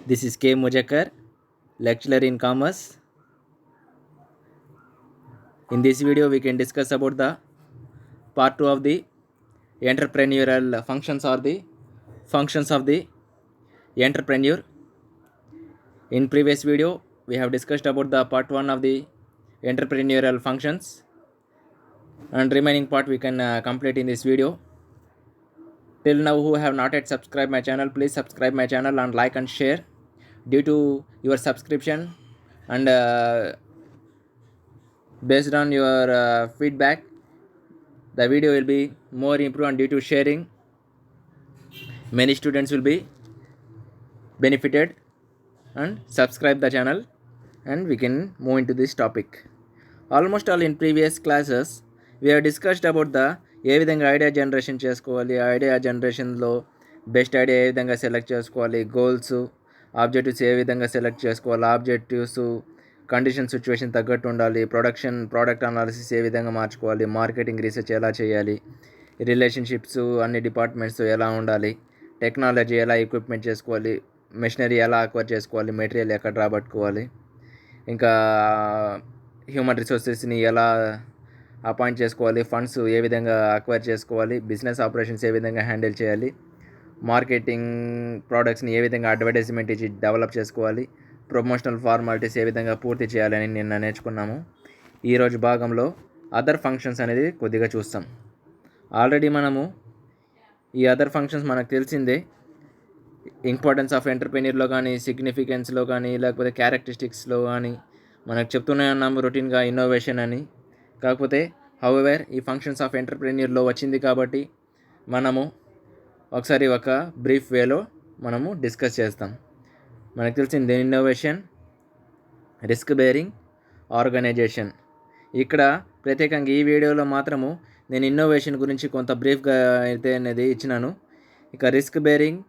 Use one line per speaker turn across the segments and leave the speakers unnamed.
This is K. Mujakkar, lecturer in commerce. In this video, we can discuss about the part 2 of the entrepreneurial functions or the functions of the entrepreneur. In previous video, we have discussed about the part 1 of the entrepreneurial functions, and remaining part we can complete in this video. Till now, who have not yet subscribed my channel, please subscribe my channel and like and share. Due to your subscription and based on your feedback, the video will be more improved, and due to sharing, many students will be benefited and subscribe the channel, and we can move into this topic. Almost all in previous classes we have discussed about the ఏ విధంగా idea generation చేసుకోవాలి, idea జనరేషన్లో best idea ఏ విధంగా select చేసుకోవాలి, goals objectives ఏ విధంగా select చేసుకోవాలి, objectives condition situation తగ్గట్టు ఉండాలి, product analysis ఏ విధంగా మార్చుకోవాలి, మార్కెటింగ్ రీసెర్చ్ ఎలా చేయాలి, రిలేషన్షిప్స్ అన్ని డిపార్ట్మెంట్స్ ఎలా ఉండాలి, టెక్నాలజీ ఎలా ఎక్విప్మెంట్ చేసుకోవాలి, మెషినరీ ఎలా అక్వైర్ చేసుకోవాలి, మెటీరియల్ ఎక్కడ రాబట్టుకోవాలి, ఇంకా హ్యూమన్ రిసోర్సెస్ని ఎలా అపాయింట్ చేసుకోవాలి, ఫండ్స్ ఏ విధంగా అక్వైర్ చేసుకోవాలి, బిజినెస్ ఆపరేషన్స్ ఏ విధంగా హ్యాండిల్ చేయాలి, మార్కెటింగ్ ప్రోడక్ట్స్ని ఏ విధంగా అడ్వర్టైజ్మెంట్ ఇచ్చి డెవలప్ చేసుకోవాలి, ప్రమోషనల్ ఫార్మాలిటీస్ ఏ విధంగా పూర్తి చేయాలని నిన్న నేర్చుకున్నాము. ఈరోజు భాగంలో అదర్ ఫంక్షన్స్ అనేది కొద్దిగా చూస్తాం. ఆల్రెడీ మనము ఈ అదర్ ఫంక్షన్స్ మనకు తెలిసిందే. ఇంపార్టెన్స్ ఆఫ్ ఎంటర్ప్రెన్యూర్లో కానీ, సిగ్నిఫికెన్స్లో కానీ, లేకపోతే క్యారెక్టరిస్టిక్స్లో కానీ మనకు చెప్తూనే ఉన్నాము రొటీన్గా ఇన్నోవేషన్ అని. కాకపోతే హౌఎవర్ ఈ ఫంక్షన్స్ ఆఫ్ ఎంటర్ప్రెన్యూర్లో వచ్చింది కాబట్టి మనము ఒకసారి ఒక బ్రీఫ్ వేలో మనము డిస్కస్ చేస్తాం. మనకు తెలిసింది ఇన్నోవేషన్, రిస్క్ బేరింగ్, ఆర్గనైజేషన్. ఇక్కడ ప్రత్యేకంగా ఈ వీడియోలో మాత్రము నేను ఇన్నోవేషన్ గురించి కొంత బ్రీఫ్గా అయితే అనేది ఇచ్చినాను. ఇక రిస్క్ బేరింగ్,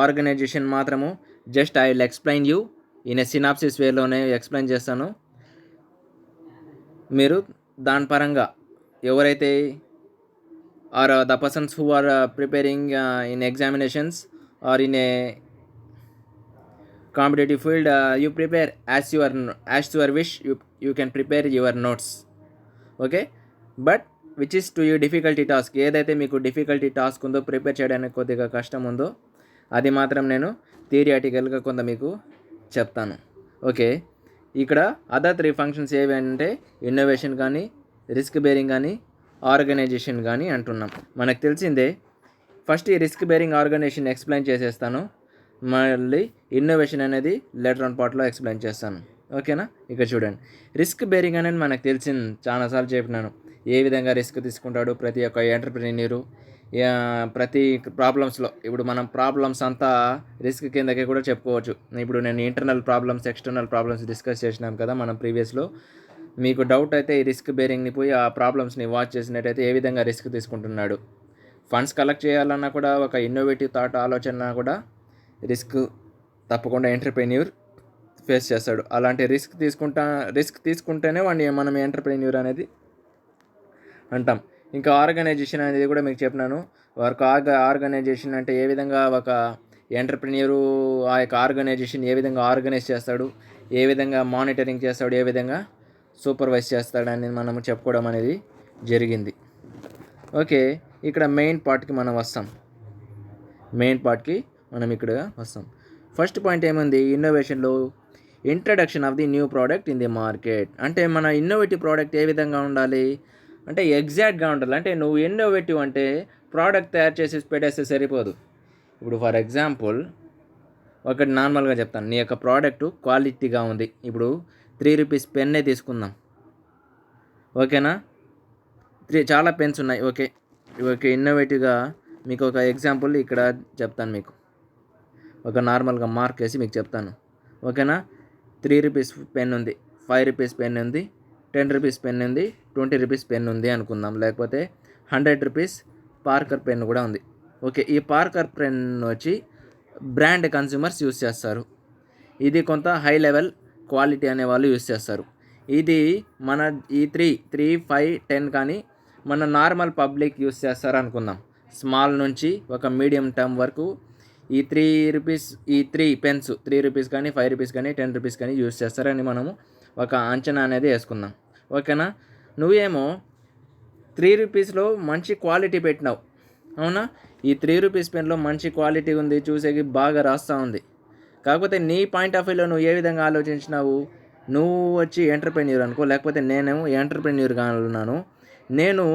ఆర్గనైజేషన్ మాత్రము just I will explain you in a synopsis వేలోనే ఎక్స్ప్లెయిన్ చేస్తాను. మీరు దాని పరంగా ఎవరైతే are the persons who are preparing in examinations or in a competitive field, you prepare as your wish, you can prepare your notes. Okay, but which is to you difficulty task, ఏదైతే మీకు difficulty task ఉందో, prepare చేయడానికి కొద్దిగా కష్టం ఉందో, అది మాత్రం నేను థియరిటికల్గా కొంత మీకు చెప్తాను. ఓకే, ఇక్కడ అదర్ 3 ఫంక్షన్స్ ఏవి అంటే ఇన్నోవేషన్ కానీ, రిస్క్ బేరింగ్ కానీ, ఆర్గనైజేషన్ కానీ అంటున్నాం. మనకు తెలిసిందే. ఫస్ట్ ఈ రిస్క్ బేరింగ్, ఆర్గనైజేషన్ ఎక్స్ప్లెయిన్ చేసేస్తాను, మళ్ళీ ఇన్నోవేషన్ అనేది లేటర్ ఆన్ పార్ట్లో ఎక్స్ప్లెయిన్ చేస్తాను. ఓకేనా? ఇక చూడండి, రిస్క్ బేరింగ్ అనేది మనకు తెలిసింది, చాలాసార్లు చెప్పినాను. ఏ విధంగా రిస్క్ తీసుకుంటాడు ప్రతి ఒక్క ఎంటర్ప్రెన్యూరు ప్రతి ప్రాబ్లమ్స్లో. ఇప్పుడు మనం ప్రాబ్లమ్స్ అంతా రిస్క్ కిందకి కూడా చెప్పుకోవచ్చు. ఇప్పుడు నేను internal problems, external problems discuss చేసినాం కదా మనం ప్రీవియస్లో. మీకు డౌట్ అయితే ఈ రిస్క్ బేరింగ్ని పోయి ఆ ప్రాబ్లమ్స్ని వాచ్ చేసినట్టయితే ఏ విధంగా రిస్క్ తీసుకుంటున్నాడు. ఫండ్స్ కలెక్ట్ చేయాలన్నా కూడా ఒక ఇన్నోవేటివ్ థాట్, ఆలోచన కూడా రిస్క్ తప్పకుండా ఎంటర్ప్రెన్యూర్ ఫేస్ చేస్తాడు. అలాంటి రిస్క్ తీసుకుంటేనే వాడిని మనం ఎంటర్ప్రెన్యూర్ అనేది అంటాం. ఇంకా ఆర్గనైజేషన్ అనేది కూడా మీకు చెప్పినాను. వర్క్ ఆర్గనైజేషన్ అంటే ఏ విధంగా ఒక ఎంటర్ప్రెన్యూరు ఆ యొక్క ఆర్గనైజేషన్ ఏ విధంగా ఆర్గనైజ్ చేస్తాడు, ఏ విధంగా మానిటరింగ్ చేస్తాడు, ఏ విధంగా సూపర్వైజ్ చేస్తాడని మనము చెప్పుకోవడం అనేది జరిగింది. ఓకే, ఇక్కడ మెయిన్ పార్ట్కి మనం వస్తాం. ఫస్ట్ పాయింట్ ఏముంది ఇన్నోవేషన్లో? Introduction of the new product in the market. అంటే మన ఇన్నోవేటివ్ ప్రోడక్ట్ ఏ విధంగా ఉండాలి అంటే ఎగ్జాక్ట్గా ఉండాలి. అంటే నువ్వు ఇన్నోవేటివ్ అంటే ప్రోడక్ట్ తయారు చేసి పెట్టేస్తే సరిపోదు. ఇప్పుడు ఫర్ ఎగ్జాంపుల్ ఒకటి నార్మల్గా చెప్తాను, నీ యొక్క ప్రోడక్ట్ క్వాలిటీగా ఉంది. ఇప్పుడు 3 రూపీస్ పెన్నే తీసుకుందాం. ఓకేనా? చాలా పెన్స్ ఉన్నాయి. ఓకే, ఇన్నోవేటివ్గా మీకు ఒక ఎగ్జాంపుల్ ఇక్కడ చెప్తాను. మీకు ఒక నార్మల్గా మార్క్ వేసి మీకు చెప్తాను. ఓకేనా? 3 రూపీస్ పెన్ ఉంది, 5 రూపీస్ పెన్ ఉంది, 10 రూపీస్ పెన్ ఉంది, 20 రూపీస్ పెన్ ఉంది అనుకుందాం. లేకపోతే 100 రూపీస్ పార్కర్ పెన్ కూడా ఉంది. ఓకే, ఈ పార్కర్ పెన్ వచ్చి బ్రాండ్ కన్స్యూమర్స్ యూస్ చేస్తారు. ఇది కొంత హై లెవెల్ క్వాలిటీ అనే వాళ్ళు యూస్ చేస్తారు. ఇది మన ఈ 3, 5, 10 కానీ మన నార్మల్ పబ్లిక్ యూస్ చేస్తారు అనుకుందాం. స్మాల్ నుంచి ఒక మీడియం టర్మ్ వరకు ఈ 3 రూపీస్, ఈ 3 పెన్స్ 3 రూపీస్ కానీ 5 రూపీస్ కానీ 10 రూపీస్ కానీ యూస్ చేస్తారని మనము ఒక అంచనా అనేది వేసుకుందాం. ఓకేనా? నువ్వేమో 3 రూపీస్లో మంచి క్వాలిటీ పెట్టినావు, అవునా? ఈ 3 రూపీస్ పెన్లో మంచి క్వాలిటీ ఉంది, చూసేకి బాగా రాస్తూ ఉంది. కాకపోతే నీ పాయింట్ ఆఫ్ వ్యూలో నువ్వు ఏ విధంగా ఆలోచించినావు? నువ్వు వచ్చి ఎంటర్‌ప్రెన్యూర్ అనుకో, లేకపోతే నేనేమో ఎంటర్‌ప్రెన్యూర్‌గా ఉన్నాను. నేను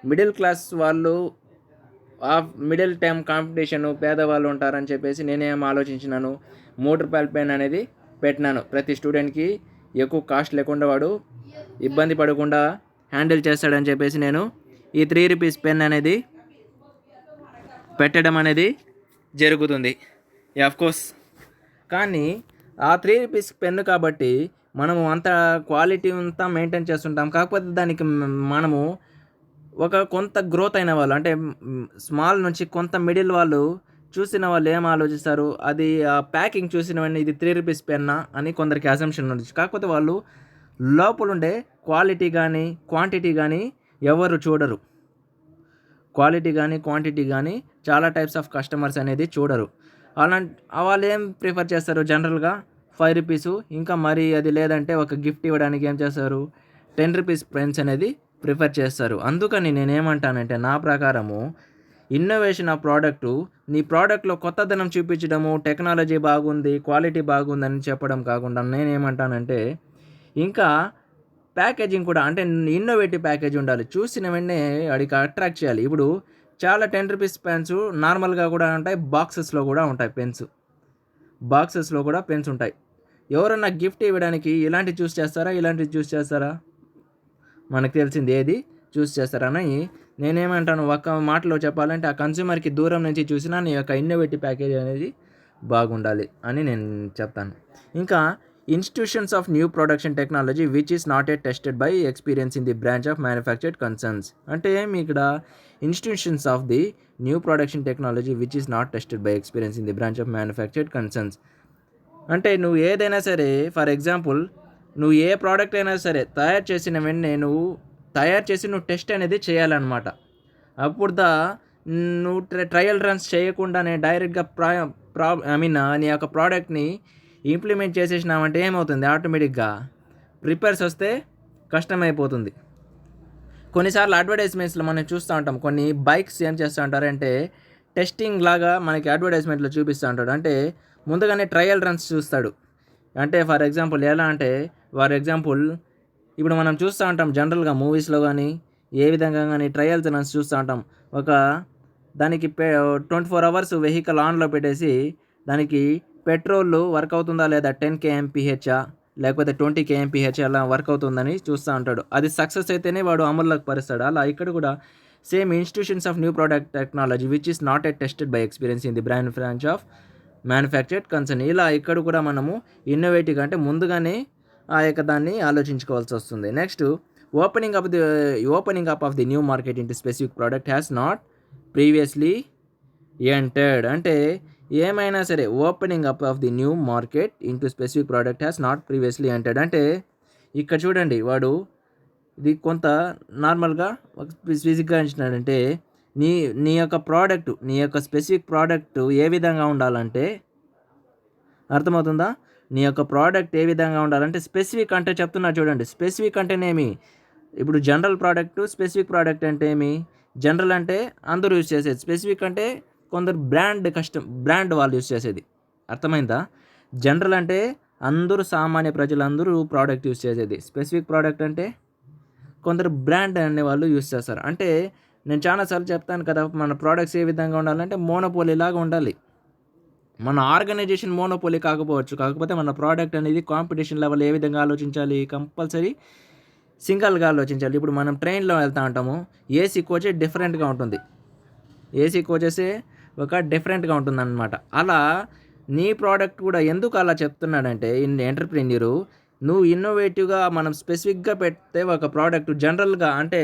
మిడిల్ క్లాస్ వాళ్ళు, ఆ మిడిల్ టైమ్ కాంపిటీషను, పేదవాళ్ళు ఉంటారని చెప్పేసి నేనేం ఆలోచించినాను, రూ. 3 పెన్ అనేది పెట్టినాను. ప్రతి స్టూడెంట్‌కి ఎక్కువ కాస్ట్ లేకుండా వాడు ఇబ్బంది పడకుండా హ్యాండిల్ చేస్తాడని చెప్పేసి నేను ఈ 3 రూపీస్ పెన్ అనేది పెట్టడం అనేది జరుగుతుంది. ఆఫ్కోర్స్. కానీ ఆ 3 రూపీస్ పెన్ను కాబట్టి మనము అంత క్వాలిటీ అంతా మెయింటైన్ చేస్తుంటాం. కాకపోతే దానికి మనము ఒక కొంత గ్రోత్ అయిన వాళ్ళు, అంటే స్మాల్ నుంచి కొంత మిడిల్ వాళ్ళు చూసిన వాళ్ళు ఏం ఆలోచిస్తారు, అది ఆ ప్యాకింగ్ చూసిన వెంటనే ఇది 3 రూపీస్ పెన్నా అని కొందరికి అసంప్షన్ ఉండొచ్చు. కాకపోతే వాళ్ళు లోపలుండే క్వాలిటీ కానీ క్వాంటిటీ కానీ ఎవరు చూడరు. క్వాలిటీ కానీ క్వాంటిటీ కానీ చాలా టైప్స్ ఆఫ్ కస్టమర్స్ అనేది చూడరు. అలాంటి వాళ్ళు ఏం ప్రిఫర్ చేస్తారు జనరల్గా? 5 రూపీసు, ఇంకా మరి అది లేదంటే ఒక గిఫ్ట్ ఇవ్వడానికి ఏం చేస్తారు, 10 రూపీస్ పెన్స్ అనేది ప్రిఫర్ చేస్తారు. అందుకని నేనేమంటానంటే, నా ప్రకారము ఇన్నోవేషన్ ఆఫ్ ప్రోడక్టు, నీ ప్రోడక్ట్లో కొత్తదనం చూపించడము, టెక్నాలజీ బాగుంది, క్వాలిటీ బాగుందని చెప్పడం కాకుండా నేనేమంటానంటే, ఇంకా ప్యాకేజింగ్ కూడా, అంటే ఇన్నోవేటివ్ ప్యాకేజ్ ఉండాలి. చూసిన వెంటనే వాడికి అట్రాక్ట్ చేయాలి. ఇప్పుడు చాలా 10 రూపీస్ పెన్స్ నార్మల్గా కూడా ఉంటాయి, బాక్సెస్లో కూడా ఉంటాయి పెన్స్. బాక్సెస్లో కూడా పెన్స్ ఉంటాయి. ఎవరన్నా గిఫ్ట్ ఇవ్వడానికి ఇలాంటివి చూస్ చేస్తారా, ఇలాంటివి చూస్ చేస్తారా? మనకు తెలిసింది ఏది చూస్ చేస్తారని నేనేమంటాను, ఒక్క మాటలో చెప్పాలంటే ఆ కన్స్యూమర్కి దూరం నుంచి చూసినా నీ యొక్క ఇన్నోవేటివ్ ప్యాకేజ్ అనేది బాగుండాలి అని నేను చెప్తాను. ఇంకా institutions of new production technology which is not at tested by experience in the branch of manufactured concerns. అంటే ఏమి ఇక్కడ institutions of the new production technology which is not tested by experience in the branch of manufactured concerns. అంటే నువ్వు ఏదైనా సరే, for example నువ్వు ఏ product అయినా సరే తయారు చేసిన వెంటనే నువ్వు టెస్ట్ అనేది చేయాలన్నమాట. అప్పుడు నువ్వు ట్రయల్ రన్స్ చేయకుండానే డైరెక్ట్గా నీ యొక్క ప్రోడక్ట్ని ఇంప్లిమెంట్ చేసేసినామంటే ఏమవుతుంది, ఆటోమేటిక్గా రిపేర్స్ వస్తే కష్టమైపోతుంది. కొన్నిసార్లు అడ్వర్టైజ్మెంట్స్లో మనం చూస్తూ ఉంటాం, కొన్ని బైక్స్ ఏం చేస్తూ ఉంటారంటే టెస్టింగ్ లాగా మనకి అడ్వర్టైజ్మెంట్లో చూపిస్తూ ఉంటాడు. అంటే ముందుగానే ట్రయల్ రన్స్ చూస్తాడు. అంటే ఫర్ ఎగ్జాంపుల్ ఎలా అంటే, ఇప్పుడు మనం చూస్తూ ఉంటాం జనరల్గా మూవీస్లో కానీ ఏ విధంగా కానీ ట్రయల్స్ రన్స్ చూస్తూ ఉంటాం. ఒక దానికి 24 అవర్స్ వెహికల్ ఆన్లో పెట్టేసి దానికి పెట్రోల్ వర్క్ అవుతుందా లేదా, 10 kmph లేకపోతే 20 kmph అలా వర్క్ అవుతుందని చూస్తూ ఉంటాడు. అది సక్సెస్ అయితేనే వాడు అమల్లోకి పరుస్తాడు. అలా ఇక్కడ కూడా same institutions of new product technology which is not at tested by experience in the branch of manufactured concern. ఇలా ఇక్కడ కూడా మనము ఇన్నోవేటివ్గా అంటే ముందుగానే ఆ యొక్క దాన్ని ఆలోచించుకోవాల్సి వస్తుంది. Next, opening up of the new market into specific product has not previously entered. అంటే ఏమైనా సరే opening up of the new market into specific product has not previously entered. అంటే ఇక్కడ చూడండి, వాడు ఇది కొంత నార్మల్గా ఫిజిక్గా ఇచ్చినాడంటే నీ యొక్క స్పెసిఫిక్ ప్రోడక్ట్ ఏ విధంగా ఉండాలంటే, అర్థమవుతుందా? నీ యొక్క ప్రోడక్ట్ ఏ విధంగా ఉండాలంటే స్పెసిఫిక్ అంటే చెప్తున్నా చూడండి. స్పెసిఫిక్ అంటేనేమి, ఇప్పుడు జనరల్ ప్రోడక్ట్, స్పెసిఫిక్ ప్రోడక్ట్ అంటే ఏమి? జనరల్ అంటే అందరూ యూజ్ చేసేది, స్పెసిఫిక్ అంటే కొందరు బ్రాండ్ వాళ్ళు యూజ్ చేసేది. అర్థమైందా? జనరల్ అంటే అందరూ సామాన్య ప్రజలందరూ ప్రోడక్ట్ యూజ్ చేసేది. స్పెసిఫిక్ ప్రోడక్ట్ అంటే కొందరు బ్రాండ్ అనే వాళ్ళు యూజ్ చేస్తారు. అంటే నేను చాలాసార్లు చెప్తాను కదా, మన ప్రోడక్ట్స్ ఏ విధంగా ఉండాలంటే మోనోపోలీ లాగా ఉండాలి. మన ఆర్గనైజేషన్ మోనోపోలీ కాకపోవచ్చు, కాకపోతే మన ప్రోడక్ట్ అనేది కాంపిటీషన్ లెవెల్ ఏ విధంగా ఆలోచించాలి, కంపల్సరీ సింగిల్గా ఆలోచించాలి. ఇప్పుడు మనం ట్రైన్లో వెళ్తూ ఉంటాము, ఏసీ కోచే డిఫరెంట్గా ఉంటుంది. ఏసీ కోచెసే ఒక డిఫరెంట్గా ఉంటుందన్నమాట. అలా నీ ప్రోడక్ట్ కూడా ఎందుకు అలా చెప్తున్నాడంటే, ఎంటర్‌ప్రెన్యూర్ నువ్వు ఇన్నోవేటివ్గా మనం స్పెసిఫిక్గా పెడితే ఒక ప్రోడక్ట్ జనరల్గా అంటే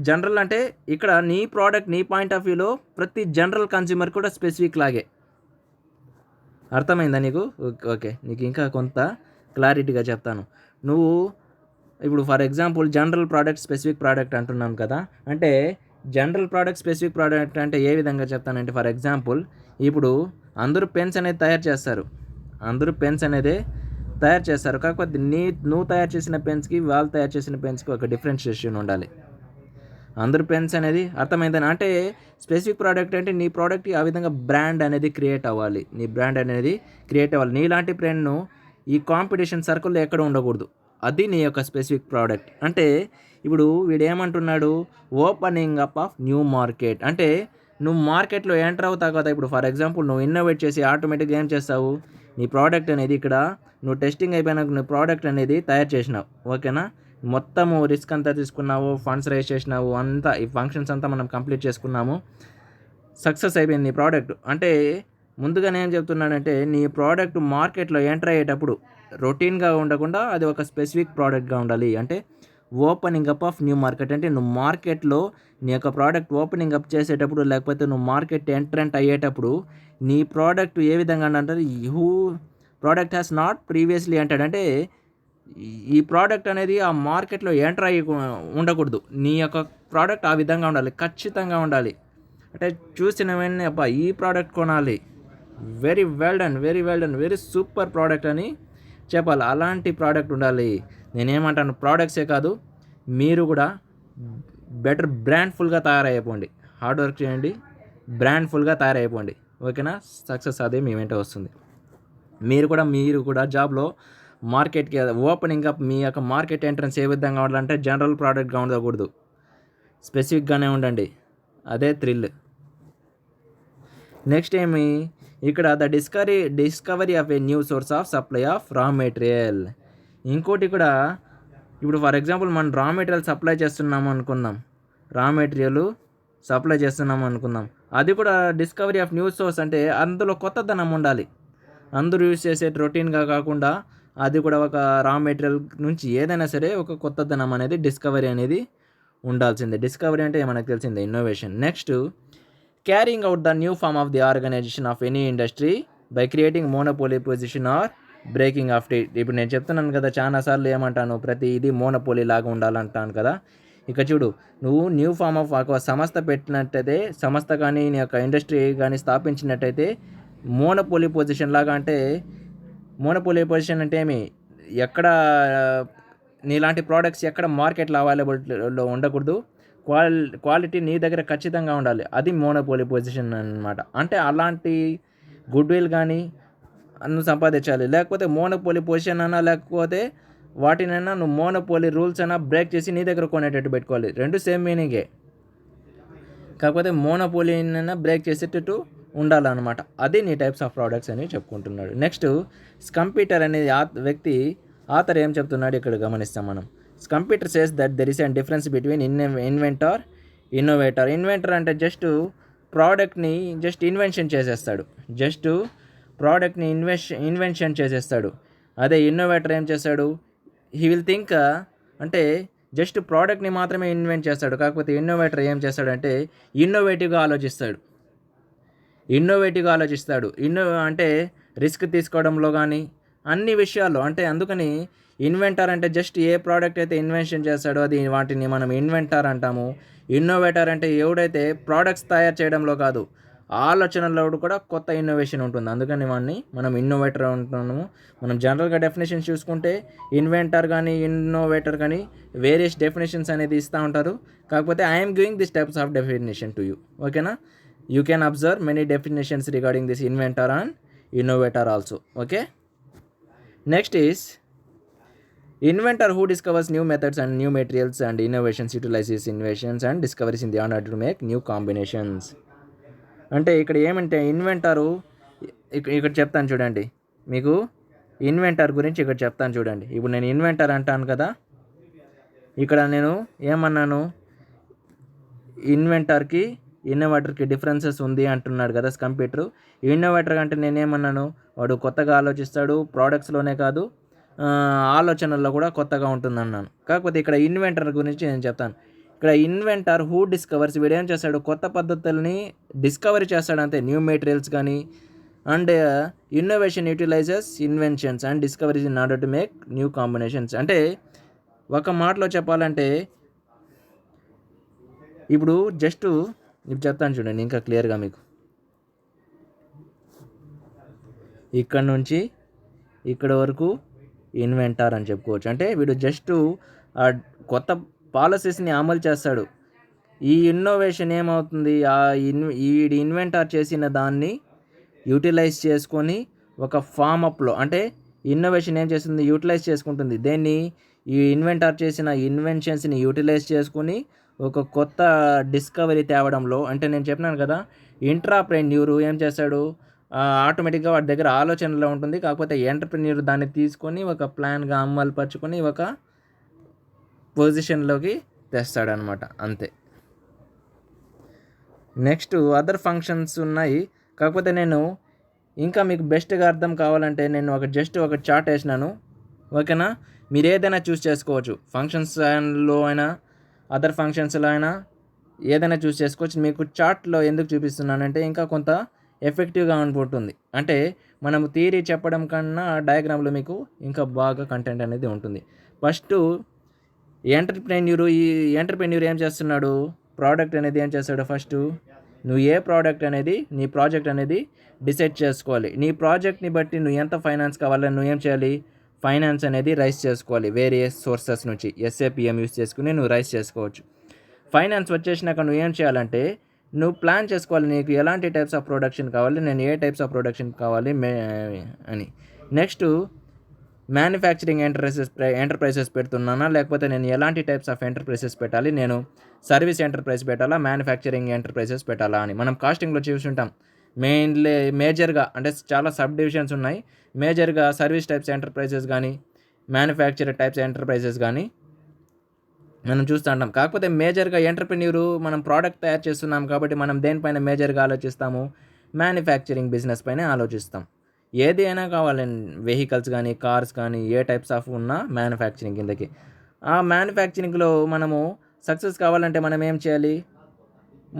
జనరల్ అంటే ఇక్కడ నీ ప్రోడక్ట్ నీ పాయింట్ ఆఫ్ వ్యూలో ప్రతి జనరల్ కన్స్యూమర్ కూడా స్పెసిఫిక్ లాగే. అర్థమైందా నీకు? ఓకే, నీకు ఇంకా కొంత క్లారిటీగా చెప్తాను. నువ్వు ఇప్పుడు for example general product, specific product అంటున్నాం కదా. అంటే జనరల్ ప్రోడక్ట్, స్పెసిఫిక్ ప్రోడక్ట్ అంటే ఏ విధంగా చెప్తానంటే, ఫర్ ఎగ్జాంపుల్ ఇప్పుడు అందరూ పెన్స్ అనేది తయారు చేస్తారు, కాకపోతే నువ్వు తయారు చేసిన పెన్స్కి వాళ్ళు తయారు చేసిన పెన్స్కి ఒక డిఫరెన్షియేషన్ ఉండాలి. అందరూ పెన్స్ అనేది అర్థమైందని అంటే స్పెసిఫిక్ ప్రోడక్ట్ అంటే నీ ప్రోడక్ట్కి ఆ విధంగా బ్రాండ్ అనేది క్రియేట్ అవ్వాలి. నీలాంటి బ్రాండ్ను ఈ కాంపిటీషన్ సర్కిల్లో ఎక్కడ ఉండకూడదు. అది నీ యొక్క స్పెసిఫిక్ ప్రోడక్ట్. అంటే ఇప్పుడు వీడు ఏమంటున్నాడు, opening up of new market. అంటే నువ్వు మార్కెట్లో ఎంటర్ అవుతావు కదా. ఇప్పుడు ఫర్ ఎగ్జాంపుల్ నువ్వు ఇన్నోవేట్ చేసి ఆటోమేటిక్గా ఏం చేస్తావు, నీ ప్రోడక్ట్ అనేది ఇక్కడ నువ్వు టెస్టింగ్ అయిపోయినాక నీ ప్రోడక్ట్ అనేది తయారు చేసినావు, ఓకేనా. మొత్తము రిస్క్ అంతా తీసుకున్నావు, ఫండ్స్ రైజ్ చేసినావు, అంతా ఈ ఫంక్షన్స్ అంతా మనం కంప్లీట్ చేసుకున్నాము, సక్సెస్ అయిపోయింది నీ ప్రోడక్ట్. అంటే ముందుగా నేను చెప్తున్నానంటే నీ ప్రోడక్ట్ మార్కెట్లో ఎంటర్ అయ్యేటప్పుడు రొటీన్గా ఉండకుండా అది ఒక స్పెసిఫిక్ ప్రోడక్ట్గా ఉండాలి. అంటే opening up of new market అంటే నువ్వు మార్కెట్లో నీ యొక్క ప్రోడక్ట్ ఓపెనింగ్ అప్ చేసేటప్పుడు, లేకపోతే నువ్వు మార్కెట్ ఎంట్రెంట్ అయ్యేటప్పుడు నీ ప్రోడక్ట్ ఏ విధంగా అంటారు, who product has not previously entered. అంటే ఈ ప్రోడక్ట్ అనేది ఆ మార్కెట్లో ఎంటర్ అయ్యి ఉండకూడదు. నీ యొక్క ప్రోడక్ట్ ఆ విధంగా ఉండాలి, ఖచ్చితంగా ఉండాలి. అంటే చూసిన వెంటనే అబ్బా ఈ ప్రోడక్ట్ కొనాలి, very well done, very super product అని చెప్పాలి. అలాంటి ప్రోడక్ట్ ఉండాలి. నేనేమంటాను, ప్రోడక్ట్సే కాదు, మీరు కూడా బెటర్ బ్రాండ్ఫుల్గా తయారైపోండి. హార్డ్ వర్క్ చేయండి, బ్రాండ్ఫుల్గా తయారైపోండి, ఓకేనా. సక్సెస్ అదే మీ వెంట వస్తుంది. మీరు కూడా జాబ్లో మార్కెట్కి ఓపెనింగ్ అప్ మీ యొక్క మార్కెట్ ఎంట్రన్స్ ఏ విధంగా ఉండాలంటే జనరల్ ప్రోడక్ట్గా ఉండకూడదు, స్పెసిఫిక్గానే ఉండండి. అదే థ్రిల్. నెక్స్ట్ ఏమి, ఇక్కడ the discovery of a new source of supply of raw material. ఇంకోటి కూడా, ఇప్పుడు ఫర్ ఎగ్జాంపుల్ మనం రా మెటీరియల్ సప్లై చేస్తున్నాము అనుకుందాం, అది కూడా డిస్కవరీ ఆఫ్ న్యూ సోర్స్. అంటే అందులో కొత్తదనం ఉండాలి. అందరూ యూజ్ చేసే రొటీన్గా కాకుండా అది కూడా ఒక రా మెటీరియల్ నుంచి ఏదైనా సరే ఒక కొత్తదనం అనేది డిస్కవరీ అనేది ఉండాల్సిందే. డిస్కవరీ అంటే మనకు తెలిసిందే innovation. Next, carrying out the new form of the organisation of any industry by creating monopoly position or breaking of it. ఇప్పుడు నేను చెప్తున్నాను కదా, చాలాసార్లు ఏమంటాను, ప్రతి ఇది మోనోపోలీ లాగా ఉండాలంటాను కదా. ఇక చూడు, నువ్వు న్యూ ఫార్మ్ ఆఫ్ ఒక సంస్థ పెట్టినట్టయితే, సంస్థ కానీ నీ యొక్క ఇండస్ట్రీ కానీ స్థాపించినట్టయితే మోనోపోలీ పొజిషన్ లాగా. అంటే మోనోపోలీ పొజిషన్ అంటే ఏమి, ఎక్కడ నీలాంటి ప్రోడక్ట్స్ ఎక్కడ మార్కెట్లో అవైలబుల్లో ఉండకూడదు, క్వాలిటీ నీ దగ్గర ఖచ్చితంగా ఉండాలి. అది మోనోపోలీ పొజిషన్ అనమాట. అంటే అలాంటి గుడ్ విల్ కానీ నువ్వు సంపాదించాలి. లేకపోతే మోనోపోలీ పొజిషన్ అయినా, లేకపోతే వాటినైనా నువ్వు మోనోపోలీ రూల్స్ అయినా బ్రేక్ చేసి నీ దగ్గర కొనేటట్టు పెట్టుకోవాలి. రెండు సేమ్ మీనింగే, కాకపోతే మోనోపోలీనైనా బ్రేక్ చేసేటట్టు ఉండాలన్నమాట. అది నీ టైప్స్ ఆఫ్ ప్రోడక్ట్స్ అని చెప్పుకుంటున్నాడు. నెక్స్ట్, స్కంపీటర్ అనేది వ్యక్తి ఆథర్ ఏం చెప్తున్నాడు ఇక్కడ గమనిస్తాం మనం. Schumpeter says that there is an difference between inventor, innovator. Inventor అంటే జస్ట్ ప్రోడక్ట్ని ఇన్వెన్షన్ చేసేస్తాడు. అదే ఇన్నోవేటర్ ఏం చేస్తాడు, హీ విల్ థింక్, అంటే జస్ట్ ప్రోడక్ట్ని మాత్రమే ఇన్వెంట్ చేస్తాడు. కాకపోతే ఇన్నోవేటర్ ఏం చేస్తాడంటే ఇన్నోవేటివ్గా ఆలోచిస్తాడు. అంటే రిస్క్ తీసుకోవడంలో కానీ అన్ని విషయాల్లో. అంటే అందుకని ఇన్వెంటర్ అంటే జస్ట్ ఏ ప్రోడక్ట్ అయితే ఇన్వెన్షన్ చేస్తాడో వాటిని మనం ఇన్వెంటర్ అంటాము. ఇన్నోవేటర్ అంటే ఎవడైతే ప్రోడక్ట్స్ తయారు చేయడంలో కాదు, ఆలోచనలో కూడా కొత్త ఇన్నోవేషన్ ఉంటుంది. అందుకని మనం ఇన్నోవేటర్ అంటున్నాము. మనం జనరల్గా డెఫినేషన్స్ చూసుకుంటే ఇన్వెంటర్ కానీ ఇన్నోవేటర్ కానీ వేరియస్ డెఫినేషన్స్ అనేది ఇస్తూ ఉంటారు. కాకపోతే I'm giving this types of definition to you, ఓకేనా. You can observe many definitions regarding this inventor and innovator also, okay. Next is inventor who discovers new methods and new materials and innovations, utilizes innovations and discoveries in the order to make new combinations. అంటే ఇక్కడ ఏమంటే ఇన్వెంటరు, ఇక్కడ చెప్తాను చూడండి మీకు, inventor గురించి ఇక్కడ చెప్తాను చూడండి. ఇప్పుడు నేను ఇన్వెంటర్ అంటాను కదా, ఇక్కడ నేను ఏమన్నాను, ఇన్వెంటర్కి ఇన్నోవేటర్కి డిఫరెన్సెస్ ఉంది అంటున్నాడు కదా కంప్యూటర్. ఇన్నోవేటర్ అంటే నేనేమన్నాను, వాడు కొత్తగా ఆలోచిస్తాడు, ప్రోడక్ట్స్లోనే కాదు ఆలోచనల్లో కూడా కొత్తగా ఉంటుందన్నాను. కాకపోతే ఇక్కడ ఇన్వెంటర్ గురించి నేను చెప్తాను. ఇక్కడ ఇన్వెంటర్ హూ డిస్కవర్స్, వీడేం చేస్తాడు, కొత్త పద్ధతుల్ని డిస్కవరీ చేస్తాడు అంతే. న్యూ మెటీరియల్స్ కానీ and innovation utilises inventions and discoveries in order to make new combinations. అంటే ఒక మాటలో చెప్పాలంటే ఇప్పుడు చెప్తాను చూడండి ఇంకా క్లియర్గా మీకు. ఇక్కడ నుంచి ఇక్కడ వరకు ఇన్వెంటర్ అని చెప్పుకోవచ్చు. అంటే వీడు జస్ట్ కొత్త పాలసీస్ని అమలు చేస్తాడు. ఈ ఇన్నోవేషన్ ఏమవుతుంది, వీడి ఇన్వెంటర్ చేసిన దాన్ని యూటిలైజ్ చేసుకొని ఒక ఫామ్ అప్లో, అంటే ఇన్నోవేషన్ ఏం చేస్తుంది, యూటిలైజ్ చేసుకుంటుంది. దేన్ని, ఈ ఇన్వెంటర్ చేసిన ఇన్వెన్షన్స్ని యూటిలైజ్ చేసుకుని ఒక కొత్త డిస్కవరీ తేవడంలో, అంటే నేను చెప్పినాను కదా, ఎంట్రప్రెన్యూర్ ఏం చేస్తాడు, ఆటోమేటిక్గా వాడి దగ్గర ఆలోచనలో ఉంటుంది. కాకపోతే ఎంటర్ప్రెన్యూర్ దాన్ని తీసుకొని ఒక ప్లాన్గా అమలు పరుచుకొని ఒక పొజిషన్లోకి తెస్తాడనమాట, అంతే. నెక్స్ట్ అదర్ ఫంక్షన్స్ ఉన్నాయి. కాకపోతే నేను ఇంకా మీకు బెస్ట్గా అర్థం కావాలంటే నేను ఒక చార్ట్ వేసినాను, ఓకేనా. మీరు ఏదైనా చూస్ చేసుకోవచ్చు, ఫంక్షన్స్లో అయినా అదర్ ఫంక్షన్స్లో అయినా ఏదైనా చూస్ చేసుకోవచ్చు. మీకు చార్ట్లో ఎందుకు చూపిస్తున్నానంటే ఇంకా కొంత ఎఫెక్టివ్గా ఉంటుంది. అంటే మనం థియరీ చెప్పడం కన్నా డయాగ్రామ్లో మీకు ఇంకా బాగా కంటెంట్ అనేది ఉంటుంది. ఫస్ట్ ఎంటర్ప్రెన్యూర్ ఏం చేస్తున్నాడు, ప్రోడక్ట్ అనేది ఏం చేస్తాడు, ఫస్ట్ నువ్వు ఏ ప్రోడక్ట్ అనేది, నీ ప్రాజెక్ట్ అనేది డిసైడ్ చేసుకోవాలి. నీ ప్రాజెక్ట్ని బట్టి నువ్వు ఎంత ఫైనాన్స్ కావాలని నువ్వేం చేయాలి, ఫైనాన్స్ అనేది రైస్ చేసుకోవాలి వేరియస్ సోర్సెస్ నుంచి. SAPM యూస్ చేసుకుని నువ్వు రైస్ చేసుకోవచ్చు. ఫైనాన్స్ వచ్చేసినాక నువ్వేం చేయాలంటే నువ్వు ప్లాన్ చేసుకోవాలి, నీకు ఎలాంటి టైప్స్ ఆఫ్ ప్రొడక్షన్ కావాలి, నేను ఏ టైప్స్ ఆఫ్ ప్రొడక్షన్ కావాలి అని. నెక్స్ట్ మ్యానుఫ్యాక్చరింగ్ ఎంటర్ప్రైజెస్ పెడుతున్నానా, లేకపోతే నేను ఎలాంటి టైప్స్ ఆఫ్ ఎంటర్ప్రైజెస్ పెట్టాలి, నేను సర్వీస్ ఎంటర్ప్రైజ్ పెట్టాలా, మ్యానుఫ్యాక్చరింగ్ ఎంటర్ప్రైజెస్ పెట్టాలా అని మనం కాస్టింగ్లో చూసుంటాం. మేజర్గా అంటే చాలా సబ్ డివిజన్స్ ఉన్నాయి. మేజర్గా సర్వీస్ టైప్స్ ఎంటర్ప్రైజెస్ కానీ మ్యానుఫ్యాక్చర్ టైప్స్ ఎంటర్ప్రైజెస్ కానీ మనం చూస్తూ ఉంటాం. కాకపోతే మేజర్గా ఎంటర్ప్రెన్యూర్ మనం ప్రోడక్ట్ తయారు చేస్తున్నాం కాబట్టి మనం దేనిపైన మేజర్గా ఆలోచిస్తాము, మ్యానుఫ్యాక్చరింగ్ బిజినెస్ పైన ఆలోచిస్తాం. ఏది అయినా కావాలి, వెహికల్స్ కానీ కార్స్ కానీ ఏ టైప్స్ ఆఫ్ ఉన్నా మ్యానుఫ్యాక్చరింగ్ కిందకి. ఆ మ్యానుఫ్యాక్చరింగ్లో మనము సక్సెస్ కావాలంటే మనం ఏం చేయాలి,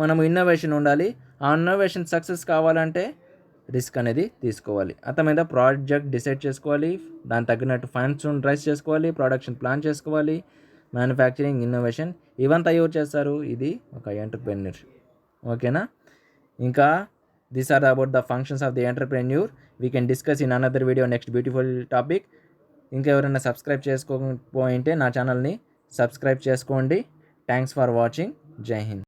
మనము ఇన్నోవేషన్ ఉండాలి. ఆ ఇన్నోవేషన్ సక్సెస్ కావాలంటే రిస్క్ అనేది తీసుకోవాలి. అర్థమైందా, ప్రాజెక్ట్ డిసైడ్ చేసుకోవాలి, దాని తగ్గినట్టు ఫండ్స్ రైజ్ చేసుకోవాలి, ప్రొడక్షన్ ప్లాన్ చేసుకోవాలి, మ్యానుఫ్యాక్చరింగ్, ఇన్నోవేషన్ ఇవంతా ఎవరు చేస్తారు, ఇది ఒక ఎంటర్ప్రెన్యూర్, ఓకేనా. ఇంకా these are about the functions of the entrepreneur. We can discuss in another video next beautiful topic. ఇంకా ఎవరైనా సబ్స్క్రైబ్ చేసుకోకపోయింటే నా ఛానల్ని సబ్స్క్రైబ్ చేసుకోండి. Thanks for watching. జై హింద్.